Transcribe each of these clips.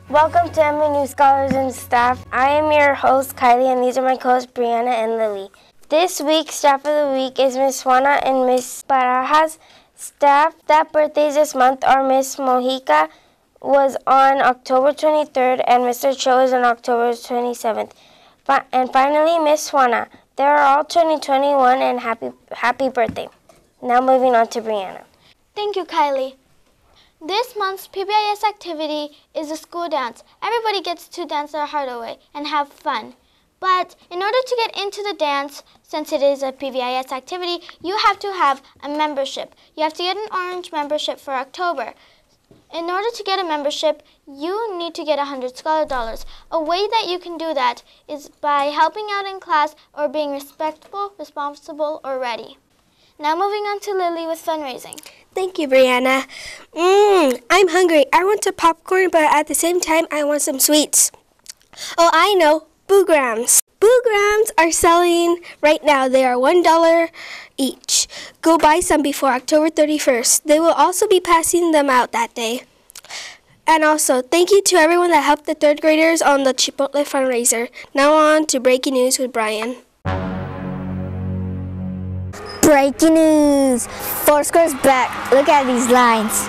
Welcome to MU Scholars and Staff. I am your host, Kylie, and these are my co-hosts, Brianna and Lily. This week's Staff of the Week is Miss Juana and Miss Barajas. Staff that birthdays this month are Miss Mojica was on October 23rd and Mr. Cho is on October 27th. And finally, Miss Juana. They are all 2021 and happy birthday. Now moving on to Brianna. Thank you, Kylie. This month's PBIS activity is a school dance. Everybody gets to dance their heart away and have fun. But in order to get into the dance, since it is a PBIS activity, you have to have a membership. You have to get an orange membership for October. In order to get a membership, you need to get 100 Scholar Dollars. A way that you can do that is by helping out in class or being respectful, responsible, or ready. Now moving on to Lily with fundraising. Thank you, Brianna. I'm hungry. I want some popcorn, but at the same time, I want some sweets. Oh, I know. Boograms. Boograms are selling right now. They are $1 each. Go buy some before October 31st. They will also be passing them out that day. And also, thank you to everyone that helped the third graders on the Chipotle fundraiser. Now on to breaking news with Brian. Breaking news! Foursquare's back. Look at these lines.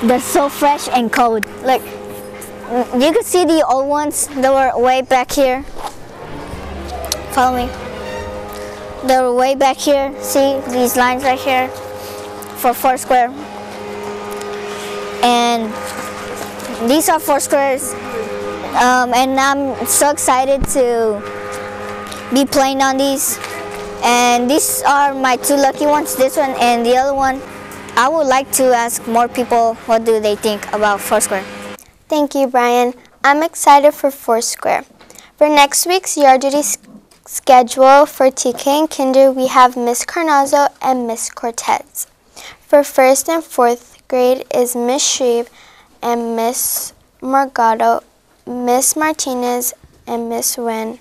They're so fresh and cold. Look, you could see the old ones that were way back here. Follow me. They were way back here. See these lines right here for Foursquare. And these are Foursquares. And I'm so excited to be playing on these. And these are my two lucky ones, this one and the other one. I would like to ask more people what do they think about Foursquare. Thank you, Brian. I'm excited for Foursquare. For next week's yard duty schedule for TK and Kinder, we have Miss Carnazzo and Miss Cortez. For 1st and 4th grade is Miss Shreve and Miss Morgado, Miss Martinez and Miss Wen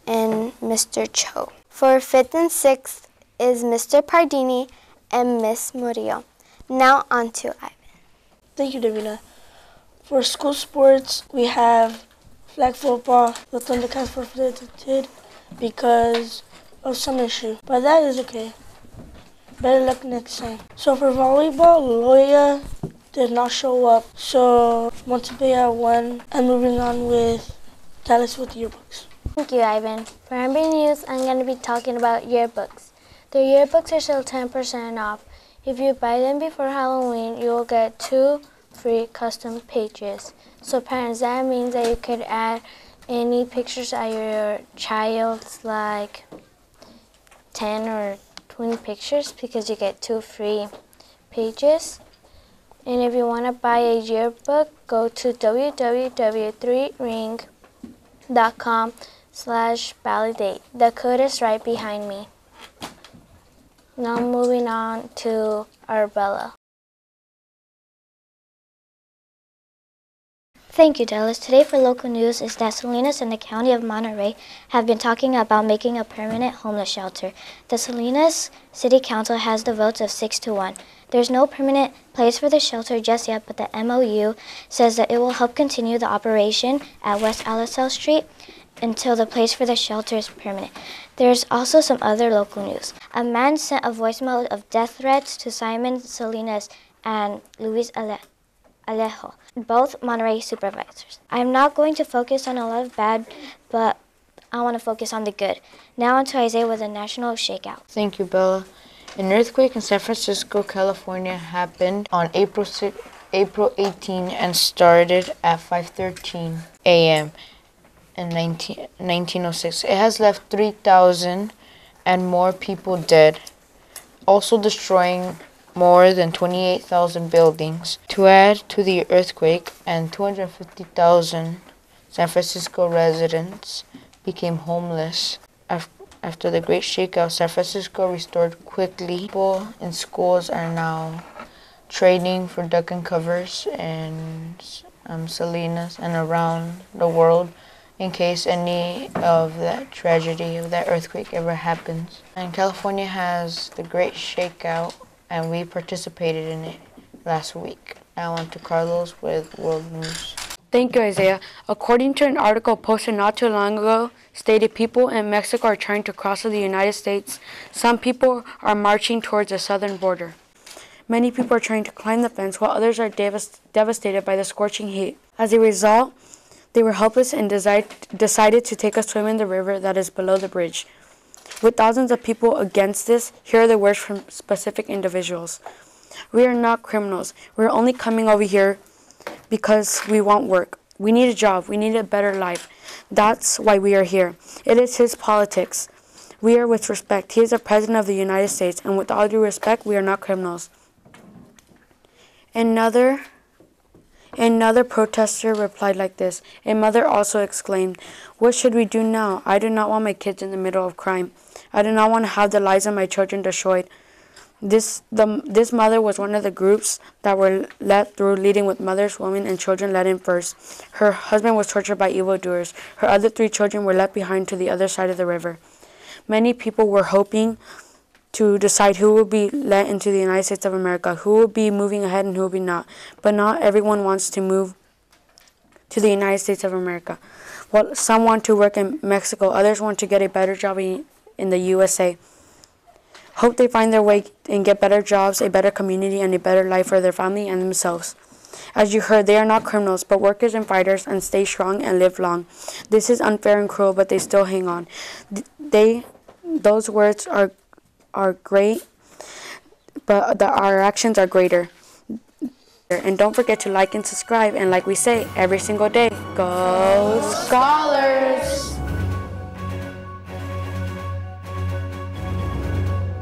and Mr. Cho. For 5th and 6th is Mr. Pardini and Miss Murillo. Now on to Ivan. Thank you, Davina. For school sports, we have flag football. The Thundercats forfeited because of some issue, but that is okay. Better luck next time. So for volleyball, Loya did not show up, so Montepea won. And moving on with Dallas with yearbooks. Thank you, Ivan. For MB News, I'm going to be talking about yearbooks. The yearbooks are still 10% off. If you buy them before Halloween, you will get 2 free custom pages. So parents, that means that you could add any pictures of your child's, like 10 or 20 pictures, because you get 2 free pages. And if you want to buy a yearbook, go to www.3ring.com/validate. The code is right behind me. Now moving on to Arbella. Thank you, Dallas. Today for local news is that Salinas and the County of Monterey have been talking about making a permanent homeless shelter. The Salinas City Council has the votes of 6-1. There's no permanent place for the shelter just yet, but the MOU says that it will help continue the operation at West Alisal Street until the place for the shelter is permanent. There's also some other local news. A man sent a voicemail of death threats to Simon Salinas and Luis Alejo, both Monterey supervisors. I'm not going to focus on a lot of bad, but I want to focus on the good. Now on to Isaiah with a national shakeout. Thank you, Bella. An earthquake in San Francisco, California happened on April 18 and started at 5:13 a.m. in 1906. It has left 3,000 and more people dead, also destroying more than 28,000 buildings. To add to the earthquake, and 250,000 San Francisco residents became homeless. After the Great Shakeout, San Francisco restored quickly. People in schools are now training for duck and covers in Salinas and around the world in case any of that tragedy of that earthquake ever happens. And California has the Great Shakeout and we participated in it last week. Now on to Carlos with World News. Thank you, Isaiah. According to an article posted not too long ago, stated people in Mexico are trying to cross to the United States. Some people are marching towards the southern border. Many people are trying to climb the fence, while others are devastated by the scorching heat. As a result, they were helpless and decided to take a swim in the river that is below the bridge. With thousands of people against this, here are the words from specific individuals. We are not criminals. We're only coming over here because we want work. We need a job. We need a better life. That's why we are here. It is his politics. We are with respect. He is the President of the United States, and with all due respect, we are not criminals. Another protester replied like this. A mother also exclaimed, "What should we do now? I do not want my kids in the middle of crime. I do not want to have the lives of my children destroyed." This mother was one of the groups that were let through, leading with mothers, women, and children let in first. Her husband was tortured by evildoers. Her other 3 children were left behind to the other side of the river. Many people were hoping to decide who will be let into the United States of America, who will be moving ahead and who will be not. But not everyone wants to move to the United States of America. Well, some want to work in Mexico, others want to get a better job in the USA. Hope they find their way and get better jobs, a better community, and a better life for their family and themselves. As you heard, they are not criminals, but workers and fighters, and stay strong and live long. This is unfair and cruel, but they still hang on. Those words are great, but our actions are greater. And don't forget to like and subscribe, and like we say every single day, go Scholars!